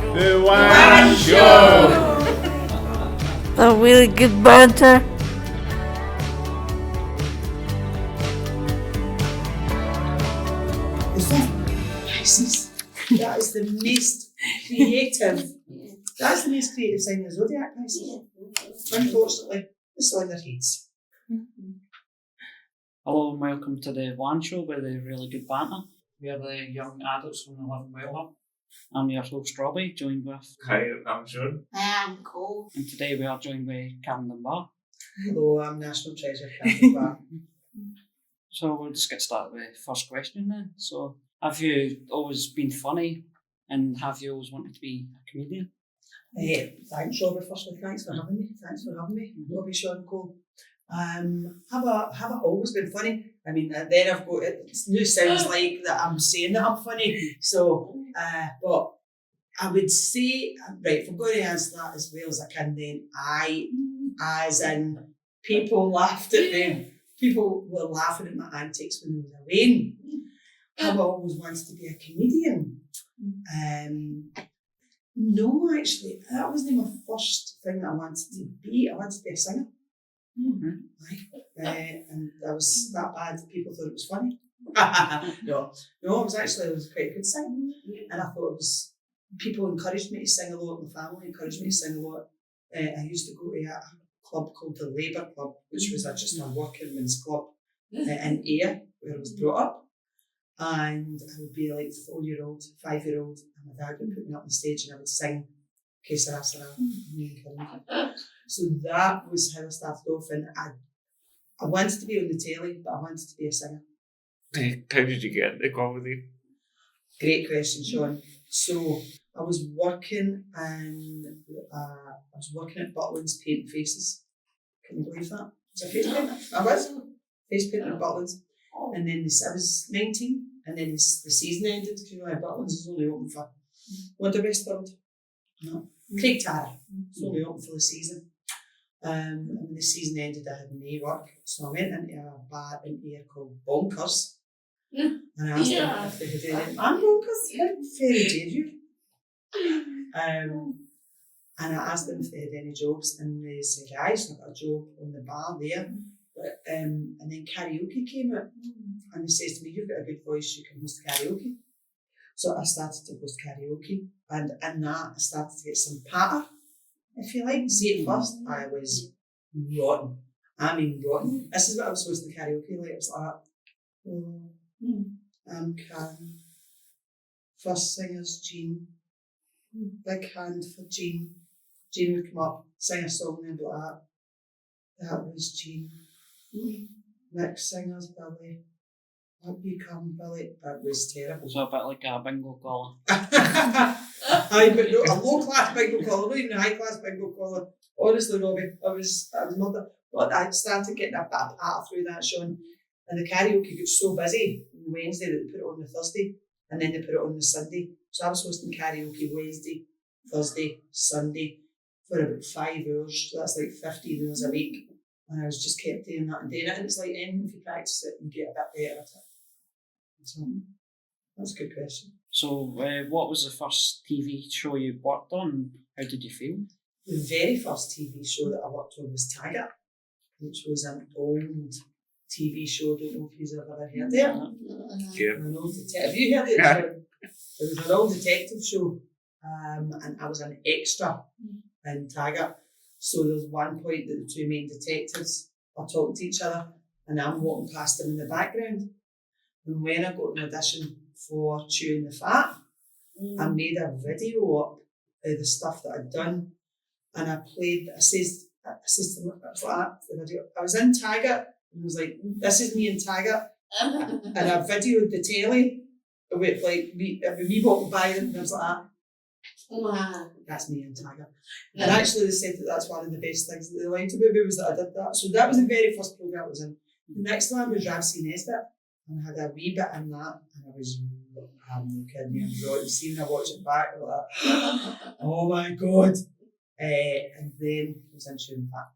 The One Show! A really good banter. That is the most creative. That's the most creative sign of the zodiac, I see. Unfortunately, it's on their heads. Hello and welcome to the One Show with the really good banter. We are the young adults from the Living Well Hub. I'm your host Robbie, joined with... Hi, I'm Sean. I'm cool. And today we are joined by Karen Dunbar. Hello, I'm National Treasure Karen Dunbar. So we'll just get started with the first question then. So, have you always been funny and have you always wanted to be a comedian? Thanks, Robbie. Firstly, thanks for having me. Robbie, Sean, Cole. Have I always been funny? I mean, then I've got it. Now sounds like that I'm saying that I'm funny. So, but I would say, right, if I'm going to answer that as well as I can, then as in people laughed at me. People were laughing at my antics when I was away. Have I always wanted to be a comedian? No, actually, that wasn't my first thing that I wanted to be. I wanted to be a singer. And I was that bad that people thought it was funny. No, I was quite a good singer. And I thought it was, people encouraged me to sing a lot, my family encouraged me to sing a lot. I used to go to a club called the Labour Club, which was just a working men's club in Ayr, where I was brought up. And I would be like 4-year-old, 5-year-old, and my dad would put me up on the stage and I would sing Que Sera Sera, me and Karen. So that was how I started off, and I wanted to be on the telly, but I wanted to be a singer. How did you get into comedy? Great question, Sean. So I was working at Butlins painting faces. Can you believe that? Was I face painter? I was face painter at Butlins. And then I was 19, and then the season ended because Butlins was only open for Wonder Restaurant. No, Craig Tara. It's only open for the season. And when the season ended, I had no work, so I went into a bar in here called Bonkers. And I asked them if they had any. I'm Bonkers. How very dare you? And I asked them if they had any jobs, and they said, "I just got a job on the bar there." But and then karaoke came out, and they said to me, "You've got a good voice, you can host karaoke." So I started to host karaoke, and in that I started to get some patter, if you like. See, at first I was rotten. I mean rotten. This is what I was hosting karaoke like. It was like, "Oh, I'm Karen. First singer's Jean. Big hand for Jean." Jean would come up, sing a song, and be like, "That was Jean. Next singer's Billy. Up you come, Billy." That was terrible. So a bit like a bingo caller. Aye, but no, a low class bingo caller, not even a high class bingo caller. Honestly, Robbie, I was murdered. But I started getting a bit of patter through that, Sean. And the karaoke got so busy on Wednesday that they put it on the Thursday, and then they put it on the Sunday. So I was hosting karaoke Wednesday, Thursday, Sunday for about 5 hours. So that's like 15 hours a week. And I was just kept doing that and doing it. And it's like anything, if you practice it, you get a bit better at it. So that's a good question. So what was the first TV show you worked on? How did you feel? The very first TV show that I worked on was Taggart, which was an old TV show. I don't know if you've ever heard it. Yeah. An old have you heard it? Yeah. It was an old detective show, and I was an extra in Taggart. So there's one point that the two main detectives are talking to each other, and I'm walking past them in the background. And when I got an audition for Chewing the Fat, I made a video up of the stuff that I'd done, and I says to them, I was in Taggart, and I was like, "This is me in Taggart," and I videoed the telly with like me walking by them, and I was like, "That's me in Taggart." And actually they said that that's one of the best things that they liked about me was that I did that. So that was the very first programme I was in. The next one was Ramsey Nesbitt, and I had a wee bit in that, and I'm no kidding you, I'm right. See, when I watch it back, I'm like, "Oh my God." And then I was in Chewing the Fat.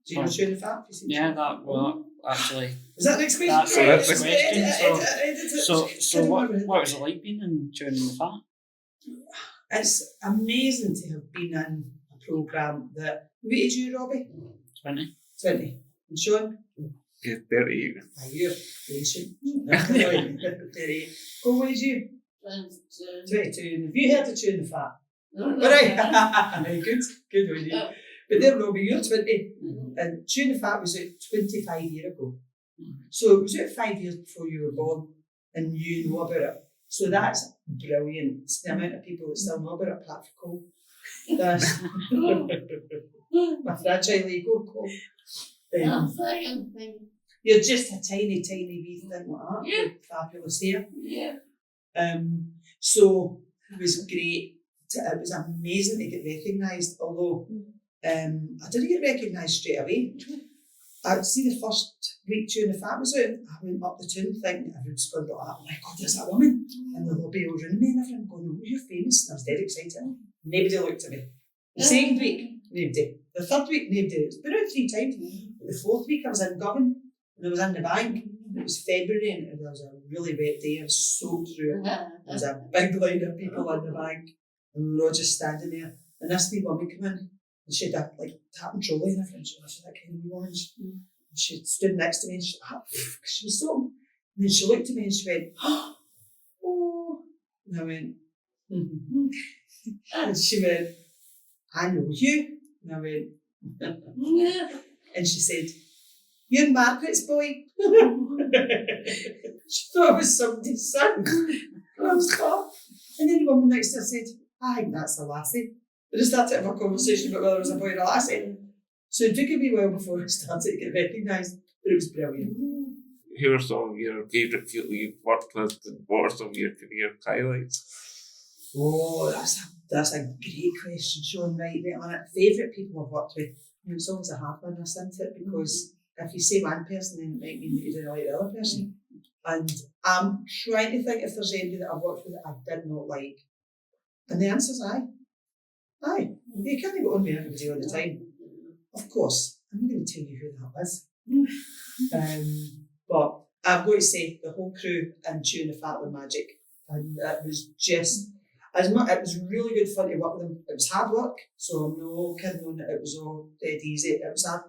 Do you know Chewing the Fat? Yeah, that well, actually. Is that the next question? That's the question. So what was it like being in Chewing the Fat? It's amazing to have been in a programme that, what age are you, Robbie? 20. 20. And Sean? Yeah, 38. You're ancient. 38. Go, what age are you? 22. And have you heard of Chewing the Fat? Alright. Good. Good on you. But there, Robbie, you're 20. And Chewing the Fat was out 25 years ago. So it was out 5 years before you were born and you know about it. So that's brilliant. It's the amount of people that still know about it, apart from Cole. That's my fragile ego, Cole. You're just a tiny, tiny wee thing like that. Yeah. With fabulous hair. Yeah. So it was great. It was amazing to get recognised, although I didn't get recognised straight away. I'd see the first week Chewing the Fat was out, I went up the tune thinking everyone's going to be like, oh my God, there's that woman. And the lobby all around me and everyone going, oh, you're famous. And I was dead excited. Nobody looked at me. The second week, nobody. The third week, nobody. It's been out 3 times. The fourth week, I was in Govan and I was in the bank. It was February and it was a really wet day. I was soaked through it. There was a big line of people in the bank and we were all just standing there. And this wee woman came in. And she had that tap and trolley and everything. She was that kind of wee woman. And she stood next to me and she was soaking. And then she looked at me and she went, oh. And I went, And she went, I know you. And I went, And she said, you're Margaret's boy. She thought I was somebody's son. And I was like, and then the woman next to her said, I think that's a lassie. We just started to have a conversation about whether it was a boy or a lassie. So it took a wee while before I started to get recognised, but it was brilliant. Who are some of your favourite people you've worked with and what are some of your career highlights? Oh, that's a great question, Sean, right on it. Favourite people I've worked with, it's always a hard one, isn't it? Because if you say one person, then it might mean that you didn't like the other person. And I'm trying to think if there's anybody that I've worked with that I did not like. And the answer's aye. Aye. You can't go on with everybody all the time. Of course, I'm not going to tell you who that was. But I've got to say, the whole crew and Chewing the Fat were magic. And it was just, it was really good fun to work with them. It was hard work, so I'm no kidding on it. It was all dead easy. It was hard.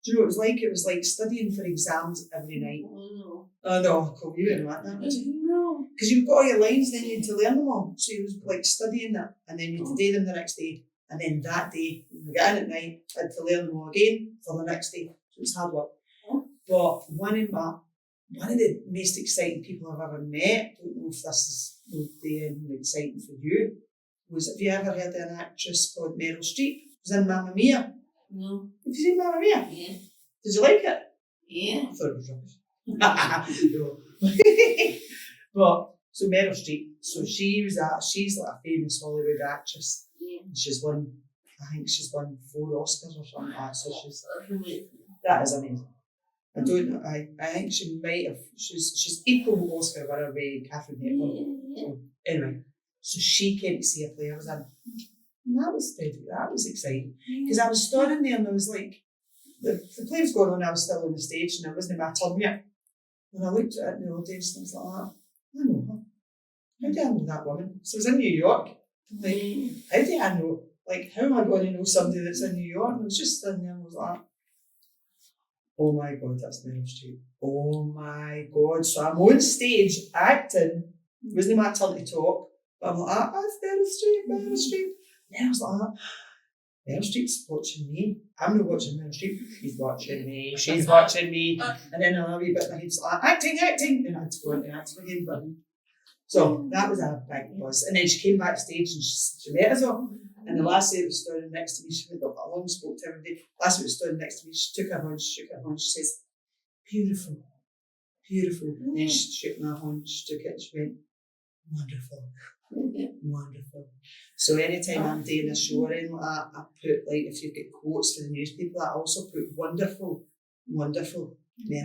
Do you know what it was like? It was like studying for exams every night. Oh no, cool, you didn't like that, did you? No. Because you've got all your lines, then you had to learn them all. So you was like studying that, and then you had to do them the next day. And then that day, when we got in at night, I had to learn them all again for the next day. So it was hard work. But one of the most exciting people I've ever met, I don't know if this is exciting for you, was, have you ever heard of an actress called Meryl Streep? She was in Mamma Mia. No. Have you seen Mamma Mia? Yeah. Did you like it? Yeah. I thought it was rubbish. No. But, so Meryl Streep, so she's like a famous Hollywood actress. Yeah. And I think she's won 4 Oscars or something like that, so That's amazing. that is amazing. I don't know, I think she might have, she's equal Oscar winner with Catherine Hepburn. Yeah. Anyway, so she came to see a play I was in. And that was exciting. Because I was standing there and I was like, the play was going on, I was still on the stage and it wasn't my turn yet. And I looked at it in the audience and I was like, I know her. How do I know that woman? So I was in New York. I'm like, how do I know? Like, how am I going to know somebody that's in New York? And I was just standing there and I was like, oh my God, that's Meryl Streep. Oh my God. So I'm on stage acting. It wasn't my turn to talk. But I'm like, that's Meryl Streep. And then I was like, Meryl Streep's watching me. I'm not watching Meryl Streep. She's watching me. And then a wee bit of my head's like, acting. And I had to go into acting again. But so that was a big buzz. And then she came backstage and she met us all. And the lassie that was standing next to me, she went up along, spoke to everybody. The lassie that was standing next to me, she took her hand, she shook her hand, she says, beautiful. And then she shook my hand, she took it, and she went, wonderful. So anytime I'm doing a show or anything like that, I put, like, if you get quotes for the newspaper, I also put wonderful, Meryl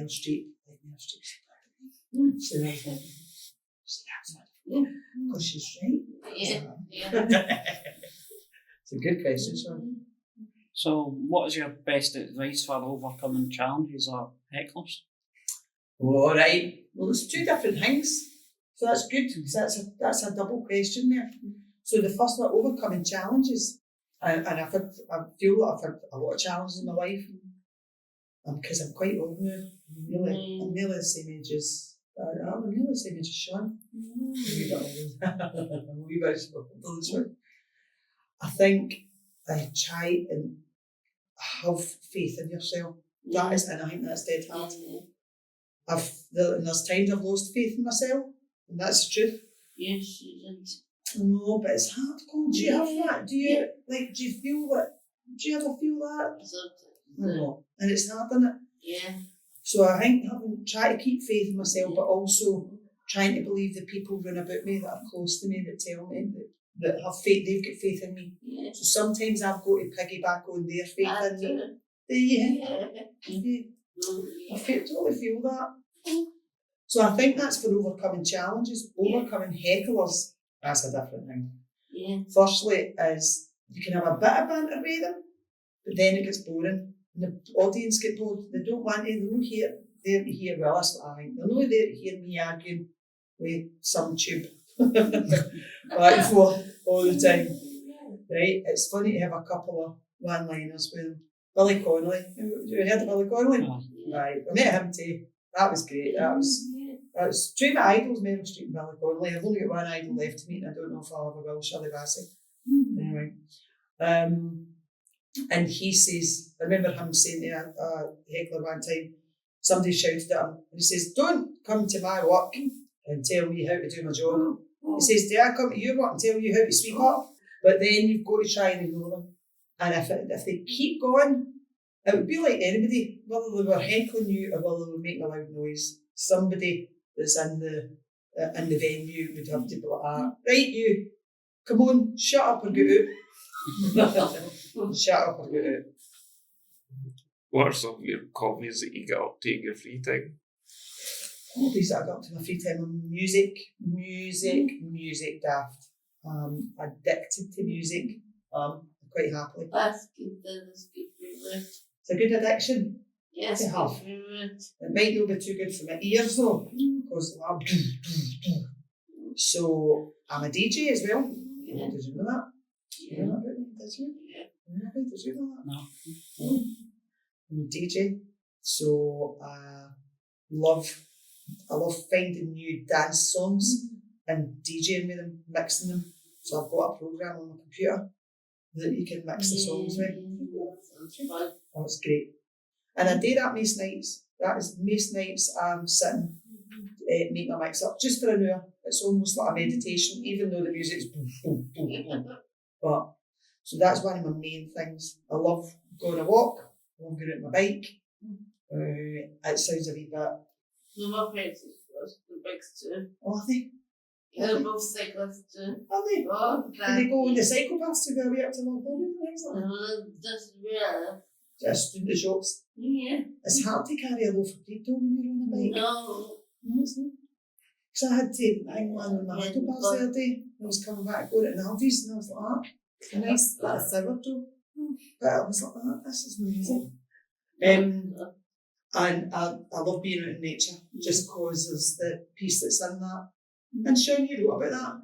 Streep, like Meryl Streep. She's the right thing. Because she's right. Yeah. It's a good question, Sean. So, what is your best advice for overcoming challenges or hecklers? All right. Well, it's 2 different things. So that's good, because that's a double question there. So the first one, overcoming challenges. And I feel like I've had a lot of challenges in my life. Because I'm quite old now. I'm nearly the same age as I'm nearly the same age as Sean. I'm a wee bit older than Sean. I think I try and have faith in yourself. That is, and I think that's dead hard. And there's times I've lost faith in myself, and that's the truth. Yes, you did. No, but it's hard. Do you have that? Do you feel that? Do you ever feel that? No, and it's hard, isn't it? Yeah. So I think try to keep faith in myself, but also trying to believe the people round about me that are close to me, that tell me that have faith, they've got faith in me. Yeah. So sometimes I've got to piggyback on their faith in me. I totally feel that. So I think that's for overcoming challenges. Overcoming hecklers, that's a different thing. Yeah. Firstly, is you can have a bit of banter with them, but then it gets boring. And the audience get bored. They don't want to, they're not there to hear, well, that's what I think. They're not there to hear me arguing with some tube back and forth all the time. Right? It's funny to have a couple of one-liners with them. Billy Connolly. Have you heard of Billy Connolly? Right. I met him too. That was great. That was two of my idols, Meryl Streep and Billy Connolly. I've only got one idol left to meet, and I don't know if I'll ever will, Shirley Bassey. Anyway. And he says, I remember him saying to a heckler one time, somebody shouted at him, and he says, don't come to my work and tell me how to do my job. He says, do I come to your work and tell you how to sweep up? But then you've got to try and ignore them. And if they keep going, it would be like anybody, whether they were heckling you or whether they were making a loud noise. Somebody that's in the venue would have to be like that. Right, you, come on, shut up or get out. Shut up or get out. What are some of your hobbies that you get up to in your free time? Hobbies that I got up to in my free time: music, daft. Addicted to music. Quite happily. That's good. That's good for you. It's a good addiction. Yes, to have. It might not be too good for my ears though, because so I'm a DJ as well. Yeah. Did you know that? Yeah. You know that about me? Did you? Yeah. Did you know that? No. I'm a DJ, so I love finding new dance songs and DJing with them, mixing them. So I've got a program on my computer that you can mix the songs with. Oh, it's great. And I do that most nights. Most nights I'm sitting, making a mix up just for an hour. It's almost like a meditation, even though the music's boom, boom, boom, boom. But, so that's one of my main things. I love going a walk. I love going out my bike. It sounds a wee bit. No, my parents the bikes too. Oh, are they? Yeah, they're both cyclists too. Are they? Oh, Can they go on the cycle paths to go away up to London and things like that? Just yeah. Just in the shops. Yeah. It's hard to carry a loaf of bread though when you're on a bike. No. No, it's not. Because I had to hang one on my handlebars the other day. I was coming back going to Aldi's and I was like, it's a nice bit of sourdough. But I was like, this is amazing. And I love being out in nature just because there's the peace that's in that. And Sean, you wrote about that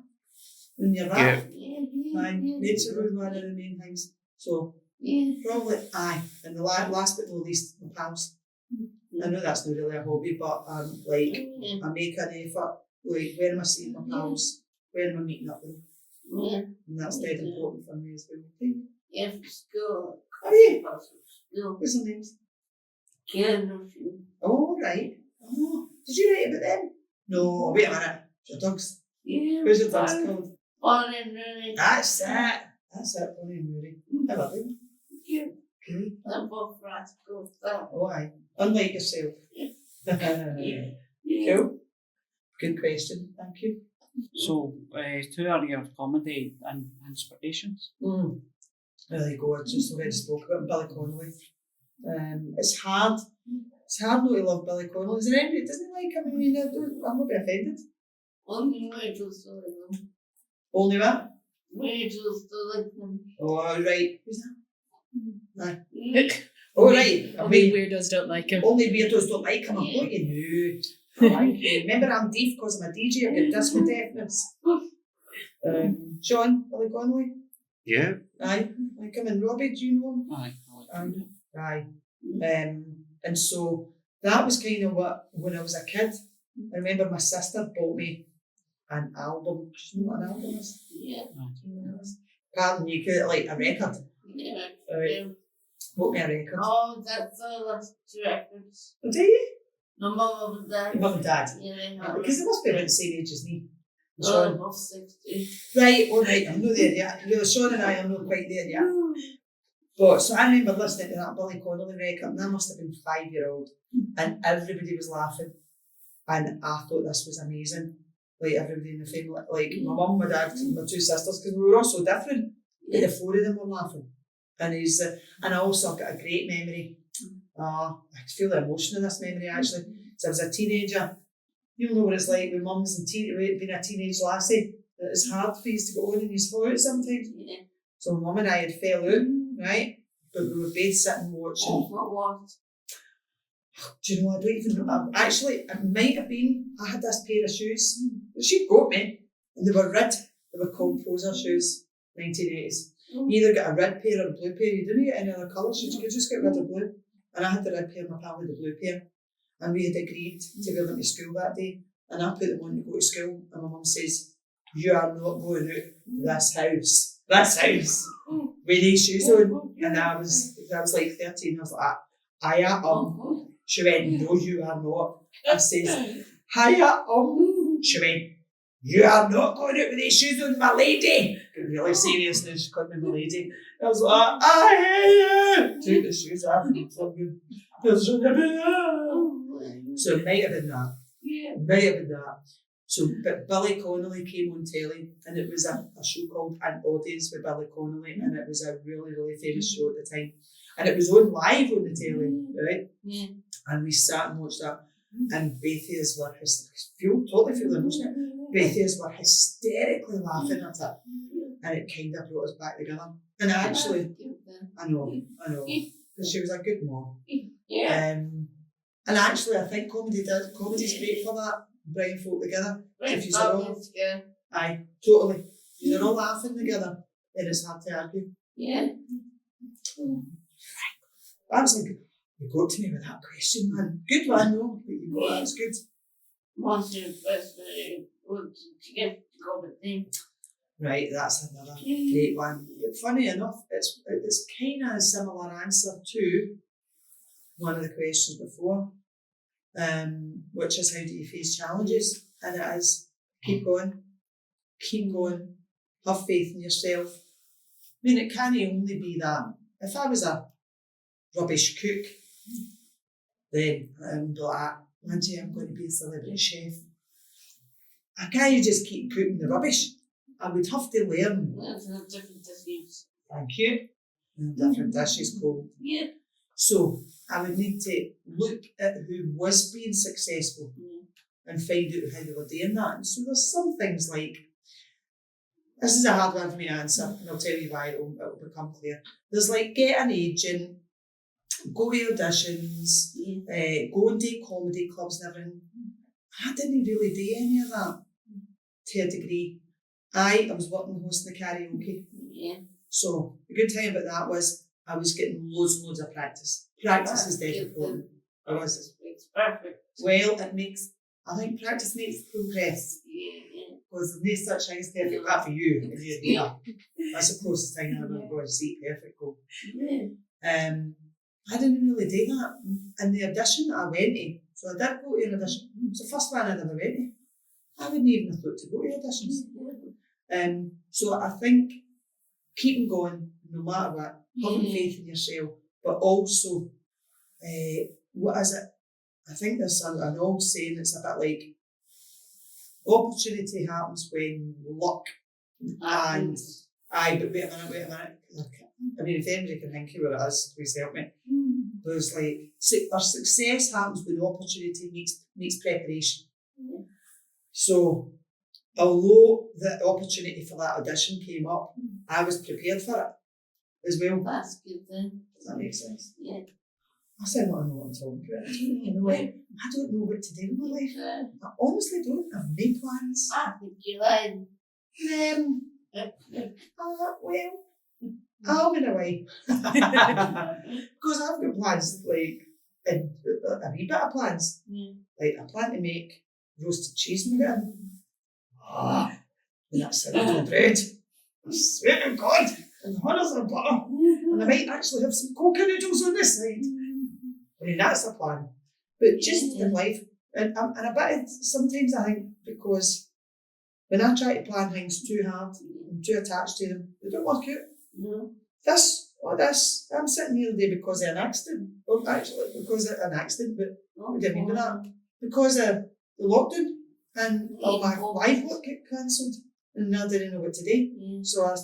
when you're right. Nature was one of the main things. So probably and the last but not least, my pals. I know that's not really a hobby, but I make an effort. Like, where am I seeing my pals? Where am I meeting up with them? And that's dead important for me as well. Yeah, for school. Are you? School. What's their names? Karen Dunbar. Oh, right. Oh, did you write about them? No, wait a minute. Your dogs. Yeah. Who's your dogs called? Bonnie and Rooney. That's it, Bonnie and Rooney. How about them? Yeah. Okay. They're both rascals. Oh, aye. Unlike yourself. Yeah. Cool. Good question. Thank you. So, two are your comedy and inspirations. There you go. I just already spoke about Billy Connolly. It's hard. It's hard not to love Billy Connolly. Is there anybody that doesn't like him? I mean, I'm not be offended. Only Rachel's still like them. Only what? Rachel's still like them. Oh, right. Who's that? Yeah. Oh, right. Only weirdos don't like him. Only weirdos don't like him. I'm going to know. I like you. Remember, I'm deaf because I'm a DJ. I've got disco deafness. Sean, Billy Connolly. Yeah. Aye. Like him and Robbie, do you know him? Aye. Aye. And so that was kind of what, when I was a kid, I remember my sister bought me an album. Do you know what an album is? Yeah. Pardon, you could like a record. Yeah. Right. Bought me a record. Oh, that's two records. Oh, do you? No, Mum and Dad. Your mum and dad? Yeah, they have. Because they must be about the same age as me. Oh, Sean. I'm both 60. Right, all right, I'm not there yet. You know, Sean and I are not quite there yet. But so I remember listening to that Billy Connolly record, and I must have been 5-year-old, and everybody was laughing, and I thought this was amazing. Like everybody in the family, like my mum, my dad, my two sisters, because we were all so different. But the four of them were laughing, and and I also got a great memory. I feel the emotion in this memory actually. So I was a teenager. You'll know what it's like with mums and being a teenage lassie. That it's hard for you to go on in his foot sometimes. Yeah. So my mum and I had fell out, right? But we were both sitting watching. Oh, what? Do you know, I don't even know. Actually, it might have been, I had this pair of shoes. She got me, and they were red. They were called Poser shoes, 1980s. You either get a red pair or a blue pair. You didn't get any other colours. You could just get red or blue. And I had the red pair, my pal had the blue pair. And we had agreed to wear them to school that day. And I put them on to go to school. And my mum says, "You are not going out this house. With these shoes on." And I was like 13. I was like, She went, "No, you are not." I says, She went, "You are not going out with these shoes on, my lady." Really serious now, she called me my lady. I was like, "I hear you." Took the shoes off and plugged them. So it might have been that. So, but Billy Connolly came on telly, and it was a show called An Audience with Billy Connolly, and it was a really, really famous show at the time. And it was on live on the telly, right? Yeah. And we sat and watched that, and Bethias were totally feel the emotion. Bethias were hysterically laughing at it, and it kind of brought us back together. And actually, I know, because she was a good mom. Yeah. And actually, I think comedy's great for that, bringing folk together. If you're all, aye, totally. You're all laughing together, then it's hard to argue. Yeah. That's a good. You got to me with that question, man. Good one, though. But you got that's good. What's your best way to get to go with them? Right, that's another great one. But funny enough, it's kind of a similar answer to one of the questions before, which is how do you face challenges? And it is keep going, have faith in yourself. I mean, it can't only be that. If I was a rubbish cook, then I'm like, one day I'm going to be a celebrity chef. I can't just keep cooking the rubbish. I would have to learn. That's a different disease. Thank you. Different dishes called. Yeah. So I would need to look at who was being successful and find out how they were doing that. And so there's some things like, this is a hard one for me to answer, and I'll tell you why it'll become clear. There's like get an agent, go to auditions, go and do comedy clubs and everything. I didn't really do any of that to a degree. I was working hosting the karaoke. Yeah. So the good thing about that was I was getting loads and loads of practice. Practice is dead important. It's perfect. Well, I think practice makes progress. Yeah. Because there's no such thing as perfect. That for you. Yeah. That's the closest thing I've ever got to see perfect go. Yeah. I didn't really do that. And the audition that I went to, so I did go to an audition. It's the first one I ever went to. I wouldn't even have thought to go to auditions. So I think keeping going, no matter what, having faith in yourself, but also, what is it? I think there's an old saying that's a bit like, opportunity happens when luck and but wait a minute. I mean, if anybody can think of what it is, please help me. There's like, our success happens when opportunity meets preparation. So, although the opportunity for that audition came up, I was prepared for it as well. That's good then. Does that make sense? Yeah. I sound like I know what I'm talking about. I don't know what to do in my life. I honestly don't have no plans. I think you lied. Well, I'll be away. Because I've got plans, like, a wee bit of plans. Like, I plan to make roasted cheese and get and that's original bread. I swear to God, and hundreds of butter. And I might actually have some coca noodles on this side. I mean, that's a plan. But just in life, and a bit, sometimes I think, because when I try to plan things too hard and too attached to them, they don't work out. This, I'm sitting here today because of an accident. Well, actually, because of an accident, but what do I mean by that? Because of the lockdown and all my live work got cancelled and I didn't know what to do. So I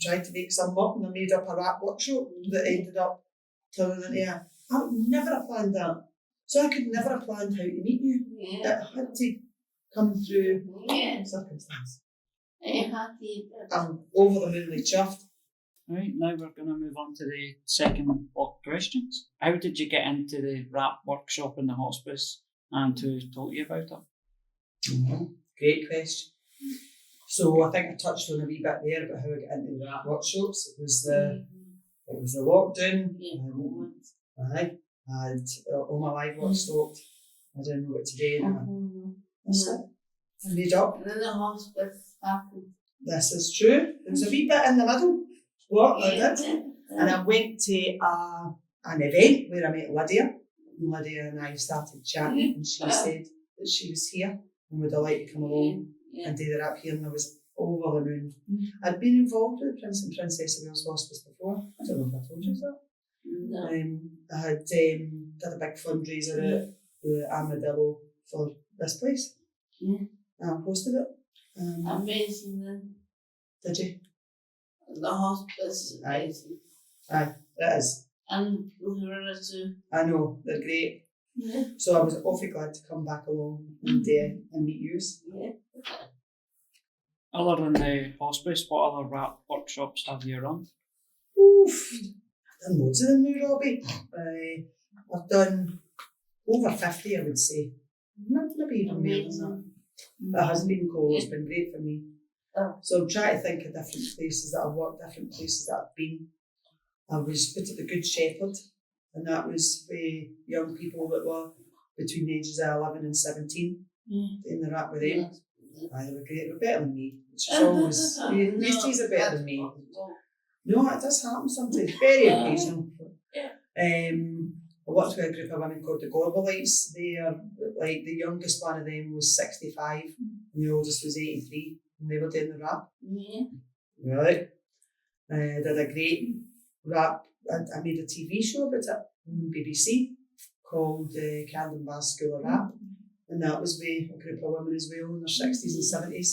tried to make some up and I made up a rap workshop that ended up turning into I would never have planned that. So I could never have planned how to meet you. It had to come through circumstance. I'm over the moonly chuffed. Right, now we're going to move on to the second block questions. How did you get into the rap workshop in the hospice and who told you about it? Great question. So I think I touched on a wee bit there about how I got into the rap workshops. It was the lockdown. I had all my live work stopped. I didn't know what to do. That's it. I made up. And then the hospice happened. This is true. There was a wee bit in the middle. What I did. And I went to an event where I met Lydia. And Lydia and I started chatting and she said that she was here and would I like to come along and do the rap here, and I was over the moon. I'd been involved with Prince and Princess of Wales Hospice before. I don't know if I told you that. No. I had did a big fundraiser at the Armadillo for this place. I hosted it. Amazing then. Did you? The hospice is amazing. Aye, it is. And Loretta too. I know, they're great. So I was awfully glad to come back along and meet yous. Other than the hospice, what other rap workshops have you run? Oof, I've done loads of them now, Robbie. I've done over 50, I would say. Maybe even more than that. It has been cool, it's been great for me. So I'm trying to think of different places that I've worked, different places that I've been. I was put at the Good Shepherd, and that was for young people that were between the ages of 11 and 17, doing the rap with them. They were great, they were better than me, which is always, these are better than me. No, it does happen sometimes, very occasional. I worked with a group of women called the Globalites. They are, like, the youngest one of them was 65, and the oldest was 83, and they were doing the rap. Right. Did a great rap. I made a TV show about it on BBC called Karen Dunbar School of Rap, and that was with a group of women as well in their 60s and 70s.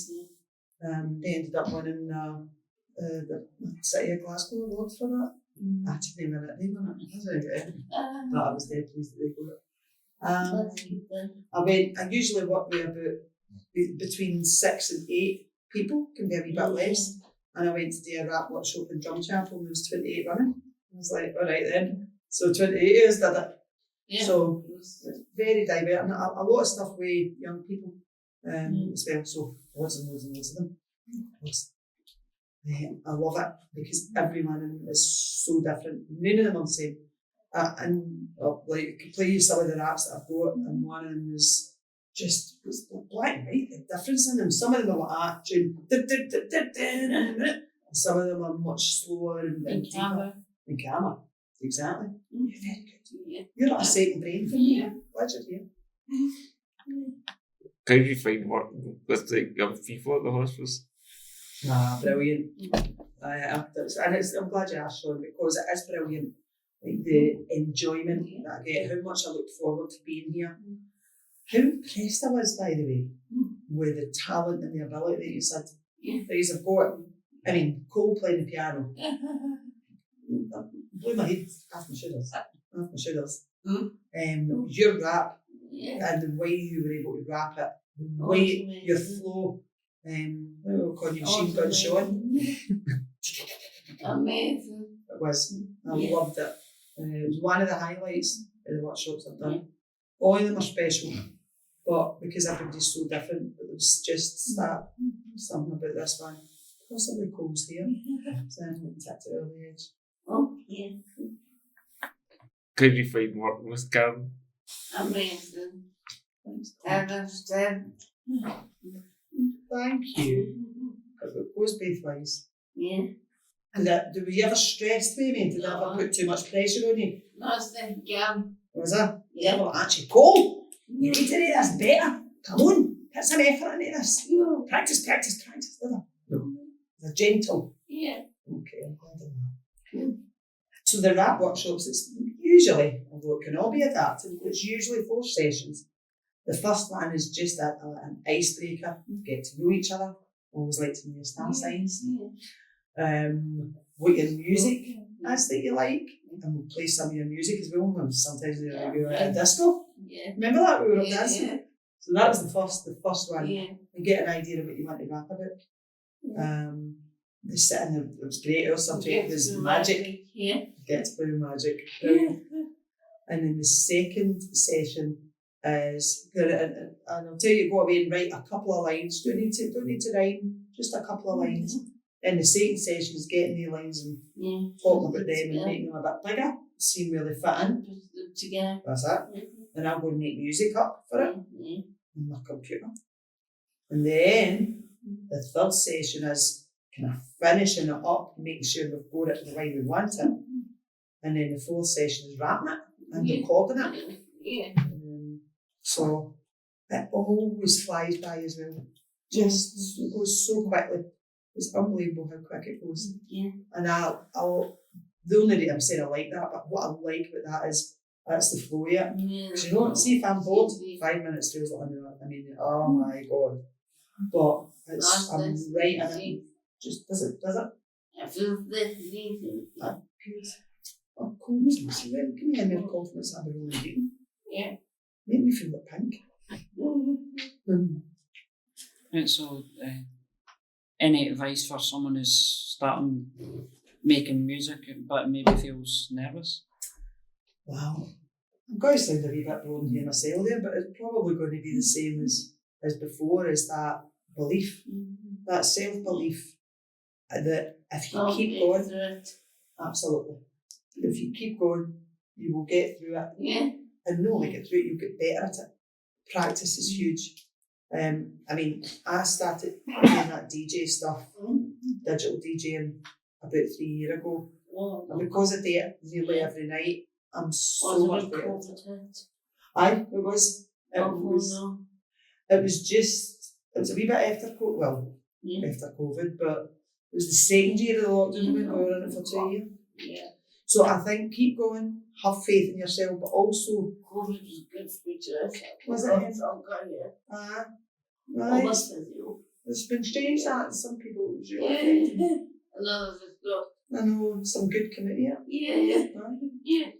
They ended up winning the City of Glasgow award for that. I didn't even get name on it. But I was dead pleased that they got it. I usually work with about between 6 and 8 people, can be a wee bit less. And I went to do a rap workshop in Drumchapel and there was 28 running. I was like, all right then. So 28 years did it. So it's very diverting. A lot of stuff with young people as well. So loads and loads and loads of them. I love it because everyone in them is so different. None of them are the same. And like, I could play you some of the raps that I've got, and one of them was just black and white, the difference in them. Some of them are like that tune, and some of them are much slower and deeper. And calmer, exactly. You're very good. You're like a second brain for me. Pleasure to you. How do you find working with the young people at the hospice? Brilliant. I'm glad you asked, Sean, because it is brilliant. Like the enjoyment that I get, how much I look forward to being here. How impressed I was, by the way, with the talent and the ability that you said that you've got. I mean, Cole playing the piano. Blew my head half my shoulders. Your rap and the way you were able to rap it, the way your flow. We'll call you Machine Gun Sean. Amazing. It was. I loved it. It was one of the highlights of the workshops I've done. All of them are special. But because everybody's so different, it was just that something about this one. Possibly Cole's here. So I went and tapped it over the edge. Oh, yeah. Could you find working with Karen? Amazing. Thanks, I Cole. understand. Thank you. It goes both ways. Yeah. And were you ever stressed, maybe? Did I ever put too much pressure on you? Nothing, Was I? Yeah. Well, actually, Cole, you need to do this better. Come on, put some effort into this. No. Practice. Did I? No. They're gentle. Yeah. Okay, I'm glad of that. So the rap workshops, it's usually, although it can all be adapted, it's usually 4 sessions. The first one is just an icebreaker, get to know each other. Always like to know your star signs. Yeah. What your music is that you like, and we'll play some of your music as well. And sometimes we go out a disco. Yeah. Remember that we were up Yeah. dancing? So that was the first one. Yeah. And get an idea of what you want to rap about. The sitting, it was great. Also, it was magic. Yeah. Get to play with magic. Brilliant. And then the second session is, and I'll tell you, go away and write a couple of lines. Don't need to rhyme, just a couple of lines. And the second session is getting the lines and talking about them and making them a bit bigger, seeing where they fit in. Put them together. That's it. And I'll go and make music up for it on my computer. And then the third session is kind of finishing it up, making sure we've got it the way we want it. And then the fourth session is wrapping it and recording it. Yeah. So it always flies by as well. Just it goes so quickly. It's unbelievable how quick it goes. Yeah. And I'll the only reason I'm saying I like that, but what I like about that is that's the flow of it. Yeah. Because you know, see if I'm bored, 5 minutes feels like an hour. I mean, oh my God. But it's, I'm right in it. Just does it? I feel this easy. Oh, cool. Give me a more confidence I've been really getting. Yeah. Make me feel like pink. Right, so, any advice for someone who's starting making music but maybe feels nervous? Wow. I'm going to sound a wee bit blown here myself there, but it's probably going to be the same as before, is that belief, that self-belief, that if you keep going, absolutely, if you keep going, you will get through it. Yeah. And not only get through it, you'll get better at it. Practice is huge. I mean, I started doing that DJ stuff, digital DJing, about 3 years ago. And because I do it nearly every night, I'm so much better. Aye, it was. It was a wee bit after COVID, after COVID, but it was the second year of the lockdown when we were in it for 2 years. Yeah. So I think keep going, have faith in yourself, but also COVID is good for you. Was it? It's been strange that some people it was really affecting. I know some good committee. Yeah.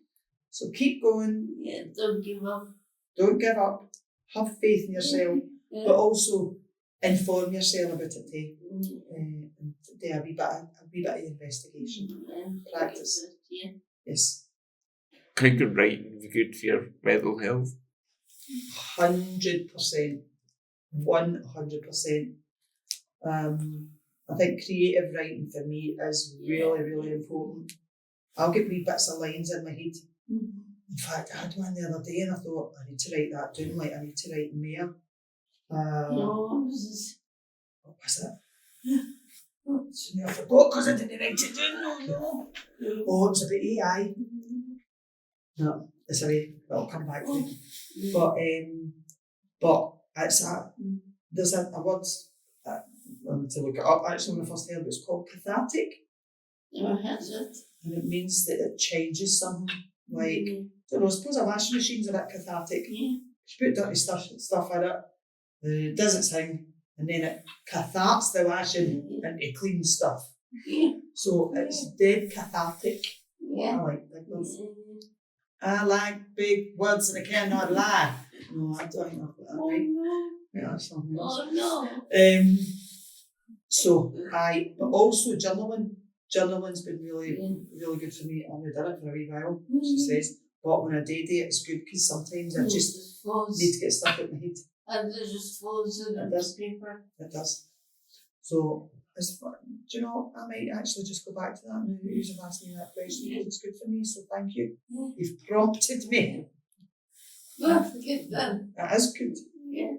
So keep going. Yeah, don't give up. Don't give up. Have faith in yourself, but also inform yourself about it too. And do a wee bit of investigation. Practice. Yeah. Yes. Can good writing be good for your mental health? 100%. 100%. I think creative writing for me is really, really important. I'll get wee bits of lines in my head. In fact, I had one the other day and I thought, I need to write that down, like I need to write more. What was it? I forgot because I didn't write it down. No. Oh, it was about AI. No, it's away. It'll come back to me. But it's there's a word, I need to look it up actually when I first heard it. It's called cathartic. Never heard it. And it means that it changes something. Like, I don't know, I suppose a washing machine's a bit cathartic. Yeah. You put dirty stuff in it, it does its thing, and then it catharts the washing into clean stuff. Yeah. So it's dead cathartic. Yeah. I like big words. I like big words and I cannot lie. No, I don't think I've got that right. No. Yeah, that's something else. Oh no. But also journaling. Journaling's been really, really good for me. I've only done it for a wee while, she says. But when I do it, it's good because sometimes I just need to get stuff out of my head. And it just flows in It the does. paper. It does. So, as far, do you know, I might actually just go back to that now that you've asked me that question because it's good for me, so thank you. Yeah. You've prompted me. That's good then. That is good. Yeah.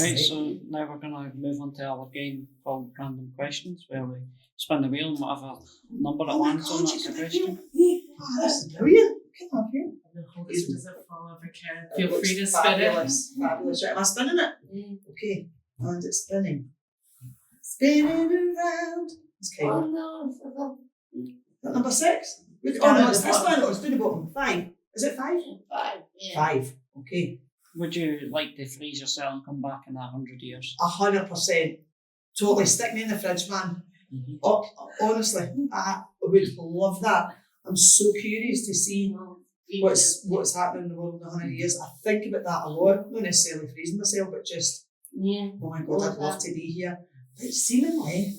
Right, so now we're going to move on to our game called Random Questions, where we spin the wheel and whatever number it Oh my lands on, God, that's the you can question. Oh, this is brilliant. Get up here. And the host doesn't fall over, Karen. Feel free to spin Fabulous. Fabulous. Right, am I spinning it? Yeah. Okay, and it's spinning. Spinning around. It's Oh kind no, I forgot. of number 6. Oh Yeah, no, it's this bottom. one. It's doing the bottom. 5. Is it 5? 5. Yeah. 5. Okay. Would you like to freeze yourself and come back in 100 years? 100%. Totally. Stick me in the fridge, man. Mm-hmm. Oh, honestly, I would love that. I'm so curious to see what's happening in the world in 100 years. I think about that a lot. Not necessarily freezing myself, but just, Yeah. oh my God, I'd love to be here. But seemingly,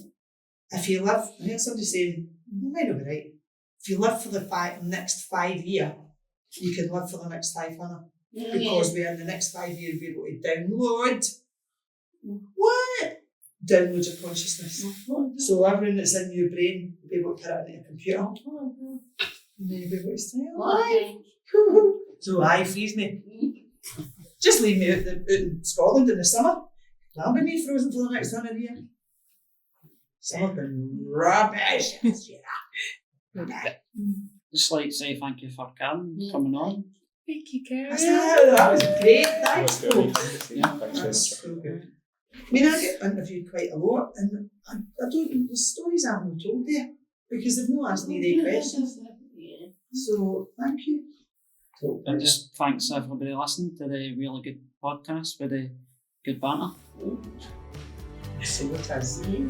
if you live, I heard somebody saying, it might not be right, if you live for the next 5 years, you can live for the next 500. Because we're in the next 5 years, be able to download. What? Downloads of consciousness. So everything that's in your brain, you'll be able to put it into a computer. And then you'll be able to stay alive. So aye, freeze me. Just leave me out in Scotland in the summer. That'll be me frozen for the next 100 years. Summer's been rubbish. Just like to say thank you for Karen coming on. Thank you, Karen. That was great. Thanks. That's good. Yeah. Thanks very That's much. so good. I mean, I get interviewed quite a lot, and I don't. The stories I haven't told there because they've not asked me the questions. Yeah. So thank you. And just thanks everybody listening to the really good podcast with the good banter. So it is. Yeah.